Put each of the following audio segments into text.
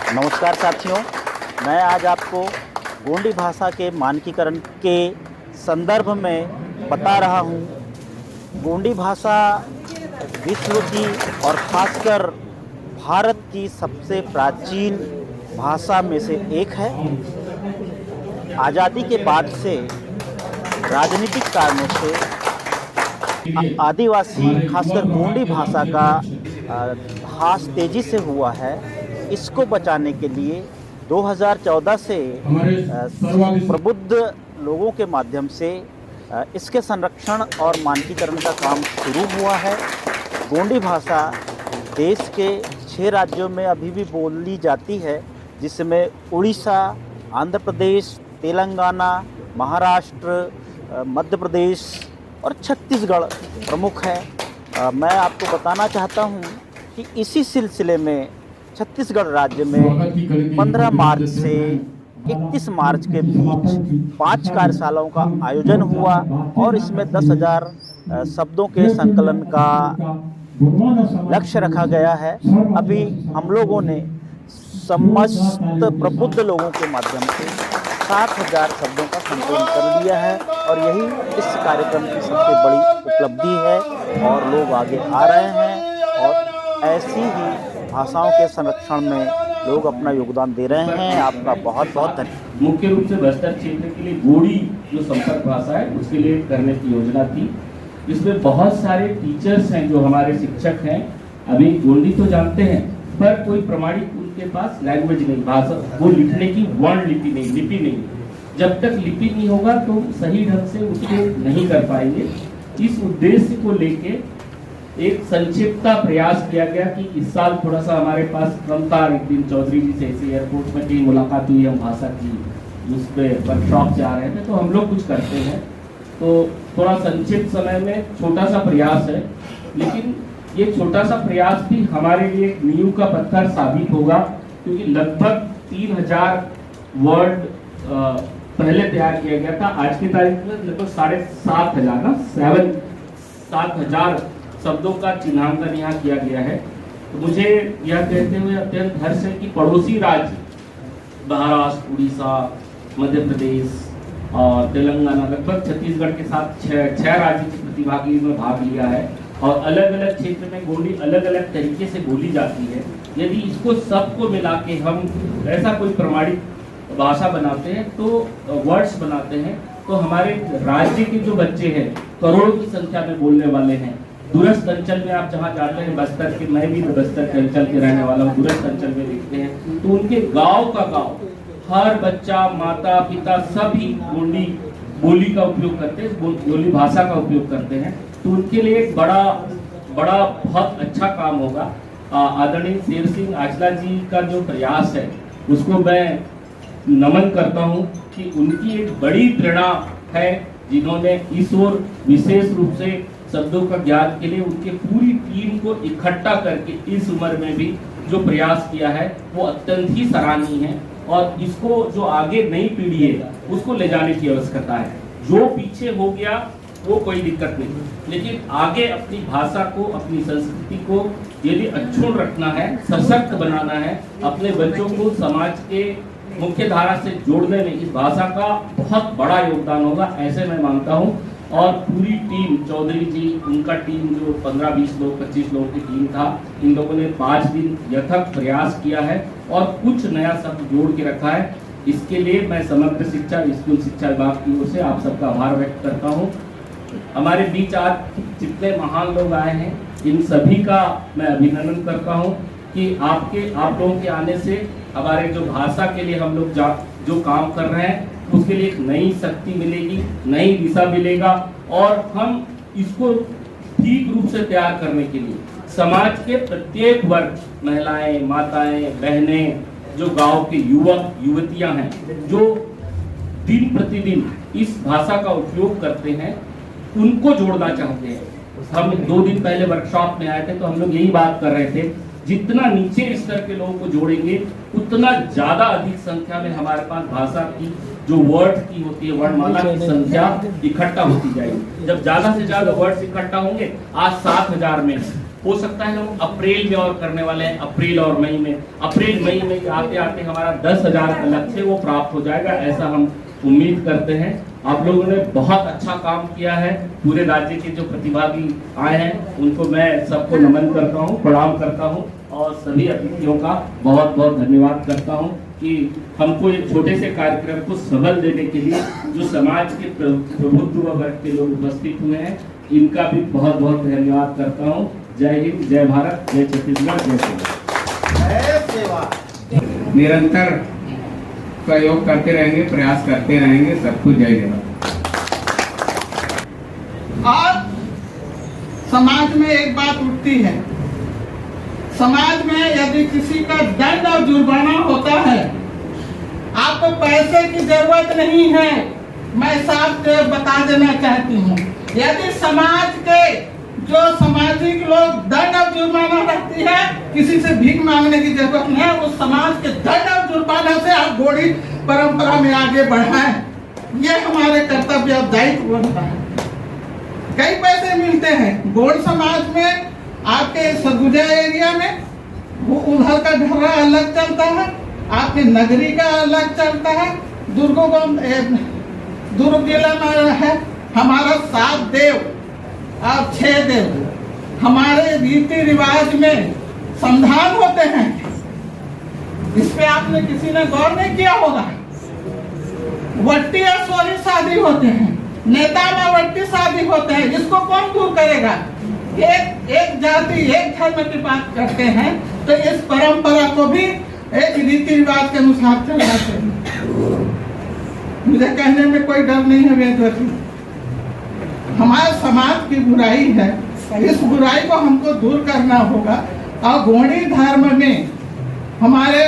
नमस्कार साथियों, मैं आज आपको गोंडी भाषा के मानकीकरण के संदर्भ में बता रहा हूँ। गोंडी भाषा विश्व की और खासकर भारत की सबसे प्राचीन भाषा में से एक है। आज़ादी के बाद से राजनीतिक कारणों से आदिवासी खासकर गोंडी भाषा का ह्रास तेज़ी से हुआ है। इसको बचाने के लिए 2014 से प्रबुद्ध लोगों के माध्यम से इसके संरक्षण और मानकीकरण का काम शुरू हुआ है। गोंडी भाषा देश के 6 राज्यों में अभी भी बोली जाती है, जिसमें उड़ीसा, आंध्र प्रदेश, तेलंगाना, महाराष्ट्र, मध्य प्रदेश और छत्तीसगढ़ प्रमुख है। मैं आपको बताना चाहता हूँ कि इसी सिलसिले में छत्तीसगढ़ राज्य में 15 मार्च से 31 मार्च के बीच 5 कार्यशालाओं का आयोजन हुआ और इसमें 10,000 शब्दों के संकलन का लक्ष्य रखा गया है। अभी हम लोगों ने समस्त प्रबुद्ध लोगों के माध्यम से 7,000 शब्दों का संकलन कर लिया है और यही इस कार्यक्रम की सबसे बड़ी उपलब्धि है और लोग आगे आ रहे हैं और ऐसी ही भाषाओं के संरक्षण में लोग अपना योगदान दे रहे हैं। आपका बहुत बहुत धन्यवाद। मुख्य रूप से बस्तर क्षेत्र के लिए गोंडी जो संपर्क भाषा है उसके लिए करने की योजना थी। इसमें बहुत सारे टीचर्स हैं जो हमारे शिक्षक हैं, अभी गोंडी तो जानते हैं पर कोई प्रमाणित उनके पास लैंग्वेज नहीं, भाषा वो लिखने की वर्ण लिपि नहीं। जब तक लिपि नहीं होगा तो सही ढंग से उसको नहीं कर पाएंगे। इस उद्देश्य को लेके एक संक्षिप्त प्रयास किया गया कि इस साल थोड़ा सा हमारे पास कम था। एक दिन चौधरी जी से एयरपोर्ट में कहीं मुलाकात हुई, हम भाषा की उस पर वर्कशॉप जा रहे थे, तो हम लोग कुछ करते हैं तो थोड़ा संक्षिप्त समय में छोटा सा प्रयास है, लेकिन ये छोटा सा प्रयास भी हमारे लिए एक नींव का पत्थर साबित होगा, क्योंकि लगभग 3,000 वर्ड पहले तैयार किया गया था। आज की तारीख में लगभग 7,500 शब्दों का चिन्हांकन यहाँ किया गया है। तो मुझे यह कहते हुए अत्यंत हर्ष है कि पड़ोसी राज्य महाराष्ट्र, उड़ीसा, मध्य प्रदेश और तेलंगाना, लगभग छत्तीसगढ़ के साथ 6 राज्य की प्रतिभागी में भाग लिया है और अलग अलग क्षेत्र में गोंडी अलग अलग तरीके से बोली जाती है। यदि इसको सबको मिला के हम ऐसा कोई प्रमाणित भाषा बनाते हैं तो वर्ड्स बनाते हैं, तो हमारे राज्य के जो बच्चे हैं करोड़ों की संख्या में बोलने वाले हैं। दूरस्थ अंचल में आप जहाँ जाते हैं, बस्तर के, मैं भी बस्तर के अंचल के रहने वाला हूँ, दूरस्थ अंचल में देखते हैं तो उनके गांव का गांव हर बच्चा, माता पिता सभी गोंडी बोली का उपयोग करते हैं, गोंडी भाषा का उपयोग करते हैं। तो उनके लिए एक बड़ा बहुत अच्छा काम होगा। आदरणीय शेर सिंह आचला जी का जो प्रयास है उसको मैं नमन करता हूँ कि उनकी एक बड़ी प्रेरणा है, जिन्होंने इस ओर विशेष रूप से शब्दों का ज्ञान के लिए उनके पूरी टीम को इकट्ठा करके इस उम्र में भी जो प्रयास किया है वो अत्यंत ही सराहनीय है और इसको जो आगे नई पीढ़ी है उसको ले जाने की आवश्यकता है। जो पीछे हो गया वो कोई दिक्कत नहीं, लेकिन आगे अपनी भाषा को, अपनी संस्कृति को यदि अक्षुण्ण रखना है, सशक्त बनाना है, अपने बच्चों को समाज के मुख्य धारा से जोड़ने में इस भाषा का बहुत बड़ा योगदान होगा, ऐसे मैं मानता हूँ। और पूरी टीम, चौधरी जी, उनका टीम जो 15-20 लोग, 25 लोगों की टीम था, इन लोगों ने 5 दिन यथक प्रयास किया है और कुछ नया शब्द जोड़ के रखा है। इसके लिए मैं समग्र शिक्षा, स्कूल शिक्षा विभाग की ओर से आप सबका आभार व्यक्त करता हूँ। हमारे बीच आज जितने महान लोग आए हैं इन सभी का मैं अभिनंदन करता हूँ कि आप लोगों के आने से हमारे जो भाषा के लिए हम लोग जो काम कर रहे हैं उसके लिए एक नई शक्ति मिलेगी, नई दिशा मिलेगा और हम इसको ठीक रूप से तैयार करने के लिए समाज के प्रत्येक वर्ग, महिलाएं, माताएं, बहनें, जो गांव के युवक युवतियां हैं जो दिन प्रतिदिन इस भाषा का उपयोग करते हैं, उनको जोड़ना चाहते हैं। हम 2 दिन पहले वर्कशॉप में आए थे तो हम लोग यही बात कर रहे थे, जितना नीचे स्तर के लोगों को जोड़ेंगे उतना ज्यादा अधिक संख्या में हमारे पास भाषा की जो वर्ड की होती है, वर्णमाला की संख्या इकट्ठा होती जाएगी। जब ज्यादा से ज्यादा वर्ड्स इकट्ठा होंगे, आज 7,000 में हो सकता है हम अप्रैल में और करने वाले हैं, अप्रैल और मई में। अप्रैल मई में आते आते हमारा 10,000 का लक्ष्य वो प्राप्त हो जाएगा, ऐसा हम उम्मीद करते हैं। आप लोगों ने बहुत अच्छा काम किया है। पूरे राज्य के जो प्रतिभागी आए हैं उनको मैं सबको नमन करता हूँ, प्रणाम करता हूँ और सभी अतिथियों का बहुत बहुत धन्यवाद करता हूँ कि हमको एक छोटे से कार्यक्रम को सफल देने के लिए जो समाज के प्रभुत्व वर्ग के लोग उपस्थित हुए हैं, इनका भी बहुत बहुत धन्यवाद करता हूँ। जय हिंद, जय भारत, जय छत्तीसगढ़, जय सेवा। निरंतर सहयोग करते रहेंगे, प्रयास करते रहेंगे। सबको जय जवान। और समाज में एक बात उठती है, समाज में यदि किसी का दंड और जुर्माना होता है, आपको पैसे की जरूरत नहीं है। मैं साफ बता देना चाहती हूँ, यदि समाज के जो सामाजिक लोग दंड और जुर्माना रखती है, किसी से भीख मांगने की जरूरत नहीं है। उस समाज के दंड और जुर्माना से आप गोड़ी परंपरा में आगे बढ़ाएं, ये हमारे कर्तव्य और दायित्व बनता है। कई पैसे मिलते हैं गौड़ समाज में, आपके सरगुजा एरिया में वो उधर का ढर्रा अलग चलता है, आपके नगरी का अलग चलता है। दुर्ग जिला में है हमारा 7 देव और 6 देव। हमारे रीति रिवाज में संधान होते हैं, इस पे आपने किसी ने गौर नहीं किया होगा। वट्टी और सोरी शादी होते हैं, नेता में वट्टी शादी होते हैं, इसको कौन दूर करेगा? एक जाति एक धर्म की बात करते हैं तो इस परंपरा को भी एक रीति रिवाज के अनुसार चलना चाहिए। मुझे कहने में कोई डर नहीं है वेदवती, हमारे समाज की बुराई है, इस बुराई को हमको दूर करना होगा। और गौड़ी धर्म में हमारे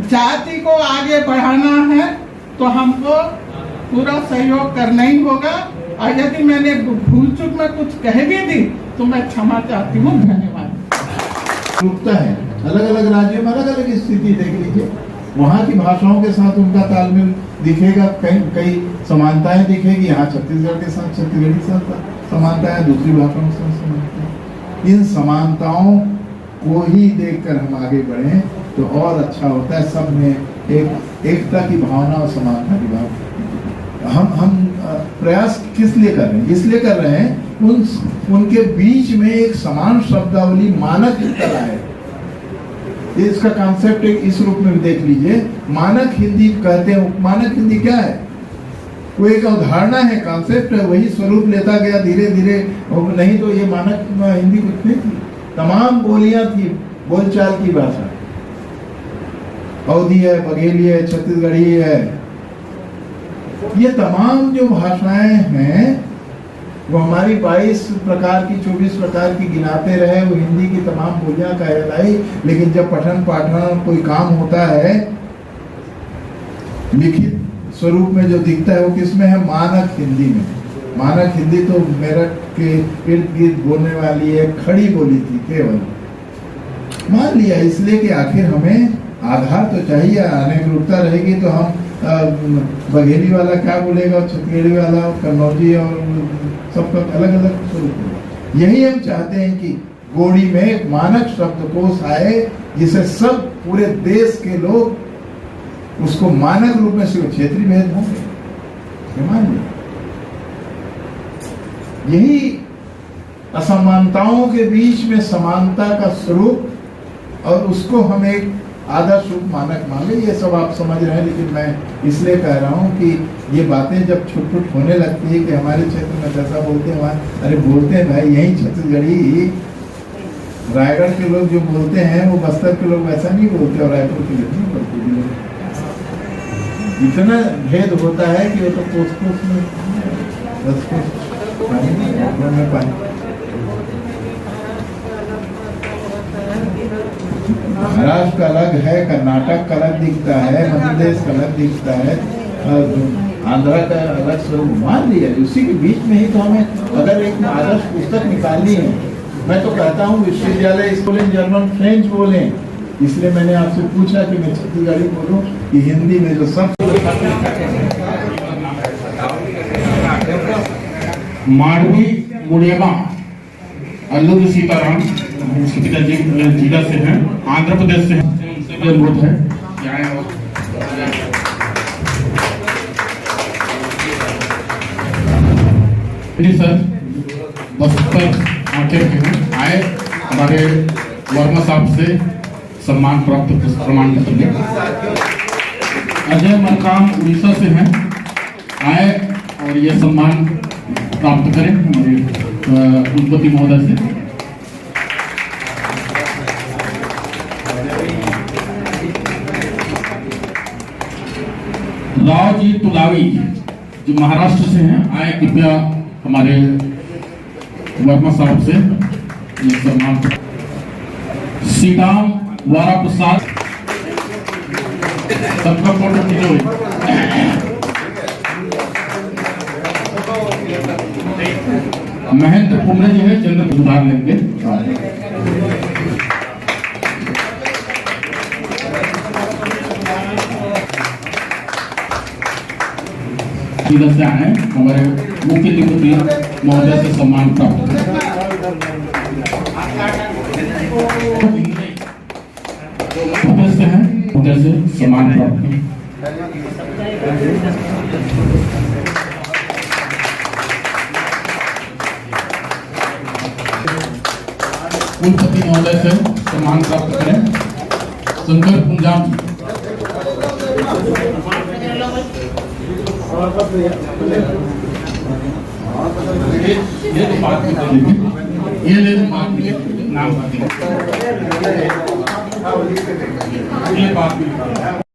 जाति को आगे बढ़ाना है तो हमको पूरा सहयोग करना ही होगा। और यदि मैंने भूल चूक में कुछ कह भी दी तो मैं क्षमा चाहती हूँ। धन्यवाद। रुकता है, अलग अलग राज्यों में अलग अलग स्थिति देख लीजिए, वहाँ की भाषाओं के साथ उनका तालमेल दिखेगा, कई समानताएं दिखेगी। यहाँ छत्तीसगढ़ के साथ छत्तीसगढ़ी के साथ समानता है, दूसरी भाषाओं के साथ समानता है। इन समानताओं को ही देखकर हम आगे बढ़े तो और अच्छा होता है। सब में एकता की भावना और समानता की भावना। हम प्रयास किस लिए कर रहे हैं? इसलिए कर रहे हैं उनके बीच में एक समान शब्दावली मानक कला है। इसका कॉन्सेप्ट एक इस रूप में देख लीजिए, मानक हिंदी कहते हैं। मानक हिंदी क्या है? वो एक अवधारणा है, कॉन्सेप्ट है, वही स्वरूप लेता गया धीरे धीरे। नहीं तो ये मानक हिंदी कुछ नहीं थी, तमाम बोलियां थी, बोलचाल की भाषा। अवधी है, बघेली है, छत्तीसगढ़ी है, ये तमाम जो भाषाएं हैं वो हमारी 22 प्रकार की 24 प्रकार की गिनाते रहे। वो हिंदी की तमाम बोलियां कहलाई, लेकिन जब पठन पाठन कोई काम होता है लिखित स्वरूप में जो दिखता है वो किसमें है? मानक हिंदी में। मानक हिंदी तो मेरठ के इर्द गिर्द बोलने वाली एक खड़ी बोली थी केवल, मान लिया इसलिए कि आखिर हमें आधार तो चाहिए। अनेक रूपता रहेगी तो हम बघेली वाला क्या बोलेगा, छत्तीसगढ़ी वाला, कन्नौजी और सबका अलग अलग स्वरूप होगा। यही हम चाहते हैं कि गोड़ी में एक मानक शब्दकोश आए जिसे सब पूरे देश के लोग उसको मानक रूप में सिर्फ क्षेत्रीय भेद होंगे, मान लिया। यही असमानताओं के बीच में समानता का स्वरूप और उसको हम एक आदर्श रूप मानक माने। ये सब आप समझ रहे हैं, लेकिन मैं इसलिए कह रहा हूँ कि ये बातें जब छुट होने लगती है कि हमारे क्षेत्र में जैसा बोलते हैं वहाँ, अरे बोलते हैं भाई यही छत्तीसगढ़ी, रायगढ़ के लोग जो बोलते हैं वो बस्तर के लोग वैसा नहीं बोलते और रायपुर के लोग नहीं बोलते। इतना भेद होता है कि वो तो कोस में पानी। महाराष्ट्र का अलग है, कर्नाटक का अलग दिखता है, मध्य प्रदेश का अलग दिखता है, आंध्रा का अलग स्वरूप। मान लिया उसी के बीच में ही तो हमें अगर एक आदर्श पुस्तक निकालनी है, मैं तो कहता हूँ विश्वविद्यालय बोलें, जर्मन फ्रेंच बोलें। इसलिए मैंने आपसे पूछा कि मैं छत्तीसगढ़ी बोलूं कि हिंदी में जो सब माड़वी मुड़ेमा अल्लूरी सीताराम उसके पिताजी जिला से हैं, आंध्र प्रदेश से हैं। उनसे भी अनुरोध है कि आए और जी सर बस्तर आके आए हमारे वर्मा साहब से सम्मान प्राप्त प्रमाण पत्र में। अजय मरकाम उड़ीसा से हैं, आए और ये सम्मान प्राप्त करें हमारे कुलपति महोदय से। राव जी तुलावी जो महाराष्ट्र से हैं, आए कृपया हमारे वर्मा साहब से ये सम्मान। श्रीराम वारा प्रसाद सबका फोटो खींचो। महेंद्र कुमरे जी है, चंद्र सुधार लेंगे। सीधा से आए हमारे मुख्य अधिकारी महोदय से सम्मान प्राप्त हैं, उधर से सम्मान प्राप्त करें। कुलपति महोदय से सम्मान प्राप्त करें। शंकर पुंजाम ये तो बात ये ले नाम ये बात